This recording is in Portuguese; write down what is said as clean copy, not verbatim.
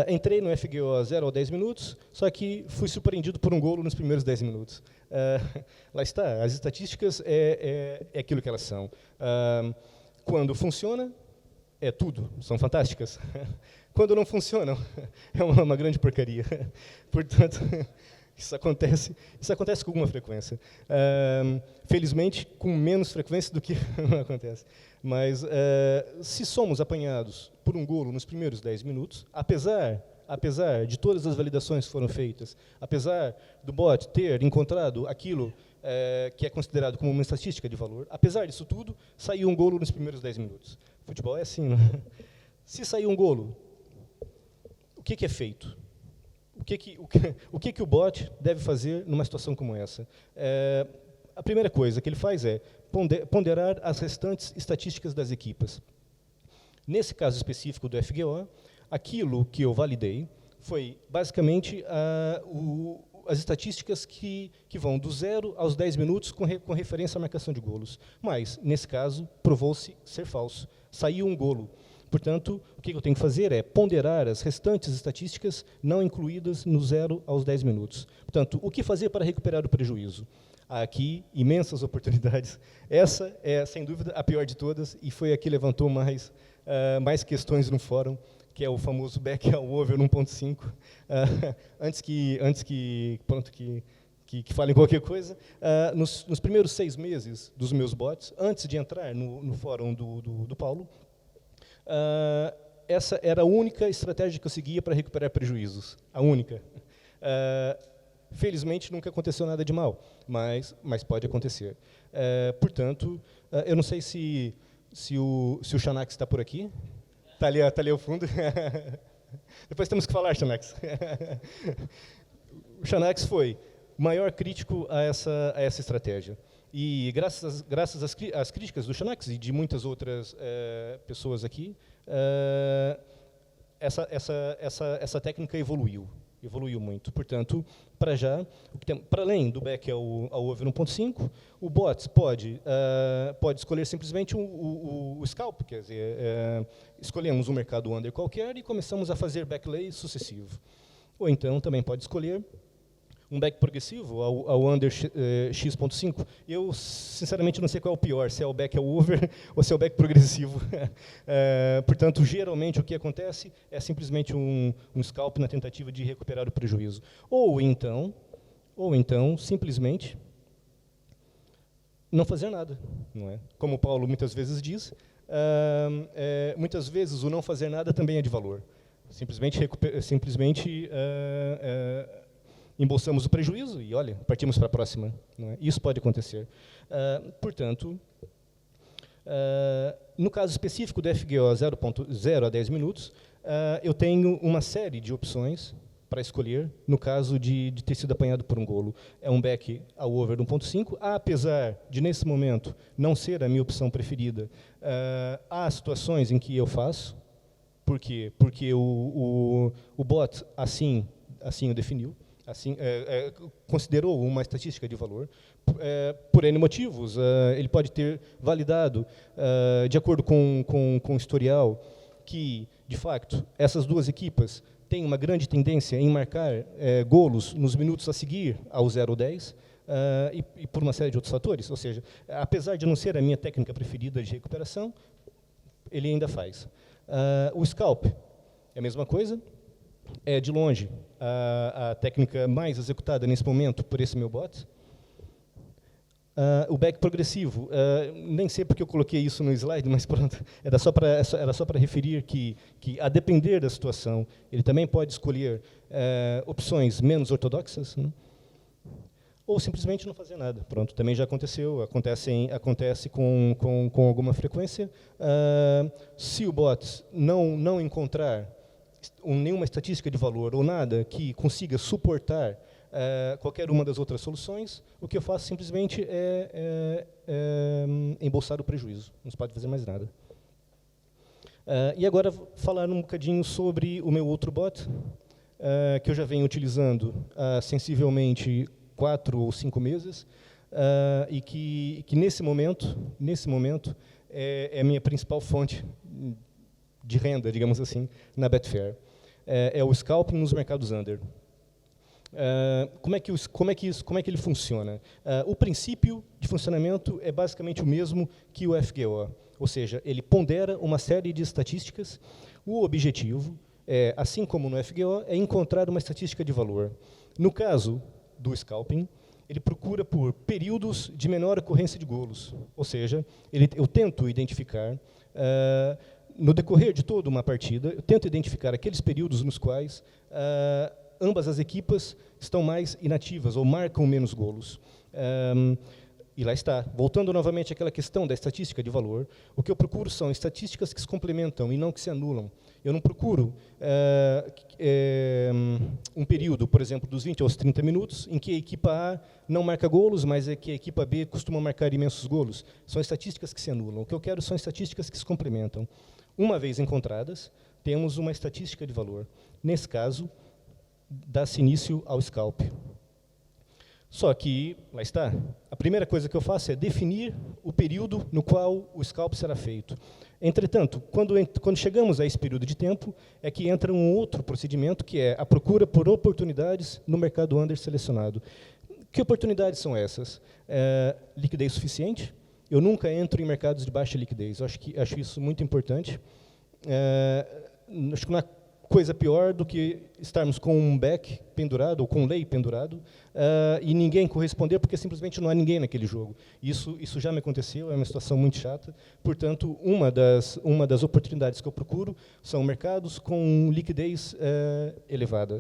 Entrei no FGO 0 a 10 minutos, só que fui surpreendido por um golo nos primeiros 10 minutos. Lá está, as estatísticas é aquilo que elas são. Quando funciona, é tudo, são fantásticas. Quando não funcionam, é uma grande porcaria. Portanto, isso acontece com alguma frequência. Felizmente, com menos frequência do que não acontece. Mas, se somos apanhados por um golo nos primeiros 10 minutos, apesar de todas as validações que foram feitas, apesar do bot ter encontrado aquilo que é considerado como uma estatística de valor, apesar disso tudo, saiu um golo nos primeiros 10 minutos. Futebol é assim, não é? Se sair um golo, o que é feito? O que o bot deve fazer numa situação como essa? A primeira coisa que ele faz é ponderar as restantes estatísticas das equipas. Nesse caso específico do FGO, aquilo que eu validei foi, basicamente, as estatísticas que vão do 0 aos 10 minutos com referência à marcação de golos. Mas, nesse caso, provou-se ser falso. Saiu um golo. Portanto, o que eu tenho que fazer é ponderar as restantes estatísticas não incluídas no 0 aos 10 minutos. Portanto, o que fazer para recuperar o prejuízo? Há aqui imensas oportunidades. Essa é, sem dúvida, a pior de todas, e foi a que levantou mais questões no fórum, que é o famoso back ao over 1.5. Antes que falem qualquer coisa, nos primeiros 6 meses dos meus bots, antes de entrar no fórum do Paulo, essa era a única estratégia que eu seguia para recuperar prejuízos. A única. Felizmente, nunca aconteceu nada de mal, mas pode acontecer. Portanto, eu não sei se o Xanax está por aqui. Está ali ao fundo. Depois temos que falar, Xanax. O Xanax foi o maior crítico a essa estratégia. E, graças às críticas do Xanax e de muitas outras pessoas aqui, essa técnica evoluiu muito. Portanto, para além do back ao over 1.5, o bot pode escolher simplesmente o scalp, quer dizer, escolhemos um mercado under qualquer e começamos a fazer backlay sucessivo. Ou então também pode escolher um back progressivo ao under x.5. Eu, sinceramente, não sei qual é o pior, se é o back ao over ou se é o back progressivo. Portanto, geralmente, o que acontece é simplesmente um scalp na tentativa de recuperar o prejuízo. Ou então, simplesmente, não fazer nada. Não é? Como o Paulo muitas vezes diz, muitas vezes o não fazer nada também é de valor. Simplesmente embolsamos o prejuízo e, olha, partimos para a próxima. Não é? Isso pode acontecer. Portanto, no caso específico do FGO 0 a 10 minutos, eu tenho uma série de opções para escolher, no caso de ter sido apanhado por um golo. É um back ao over 1.5, apesar de, nesse momento, não ser a minha opção preferida, há situações em que eu faço. Por quê? Porque o bot assim o definiu. Assim, considerou uma estatística de valor, por N motivos. Ele pode ter validado, de acordo com o historial, que, de facto, essas duas equipas têm uma grande tendência em marcar golos nos minutos a seguir ao 0 ou 10, e por uma série de outros fatores. Ou seja, apesar de não ser a minha técnica preferida de recuperação, ele ainda faz. O scalp é a mesma coisa. É, de longe, a técnica mais executada nesse momento por esse meu bot. O back progressivo, nem sei porque eu coloquei isso no slide, mas pronto, era só para referir que, a depender da situação, ele também pode escolher opções menos ortodoxas, né? Ou simplesmente não fazer nada. Pronto, também já aconteceu, acontece com alguma frequência. Se o bot não encontrar nenhuma estatística de valor ou nada que consiga suportar qualquer uma das outras soluções, o que eu faço simplesmente é embolsar o prejuízo. Não se pode fazer mais nada. E agora, falar um bocadinho sobre o meu outro bot, que eu já venho utilizando há sensivelmente 4 ou 5 meses, e que nesse momento é a minha principal fonte de renda, digamos assim, na Betfair. é o scalping nos mercados under. Como é que ele funciona? O princípio de funcionamento é basicamente o mesmo que o FGO, ou seja, ele pondera uma série de estatísticas. O objetivo, assim como no FGO, é encontrar uma estatística de valor. No caso do scalping, ele procura por períodos de menor ocorrência de golos, ou seja, eu tento identificar, no decorrer de toda uma partida, eu tento identificar aqueles períodos nos quais ambas as equipas estão mais inativas ou marcam menos golos. E lá está, voltando novamente àquela questão da estatística de valor, o que eu procuro são estatísticas que se complementam e não que se anulam. Eu não procuro um período, por exemplo, dos 20 aos 30 minutos, em que a equipa A não marca golos, mas é que a equipa B costuma marcar imensos golos. São estatísticas que se anulam. O que eu quero são estatísticas que se complementam. Uma vez encontradas, temos uma estatística de valor. Nesse caso, dá-se início ao scalp. Só que, lá está, a primeira coisa que eu faço é definir o período no qual o scalp será feito. Entretanto, quando chegamos a esse período de tempo, é que entra um outro procedimento, que é a procura por oportunidades no mercado under selecionado. Que oportunidades são essas? Liquidez suficiente. Eu nunca entro em mercados de baixa liquidez. Eu acho isso muito importante. Acho que não há coisa pior do que estarmos com um back pendurado, ou com um lay pendurado, e ninguém corresponder, porque simplesmente não há ninguém naquele jogo. Isso já me aconteceu, é uma situação muito chata. Portanto, uma das oportunidades que eu procuro são mercados com liquidez elevada.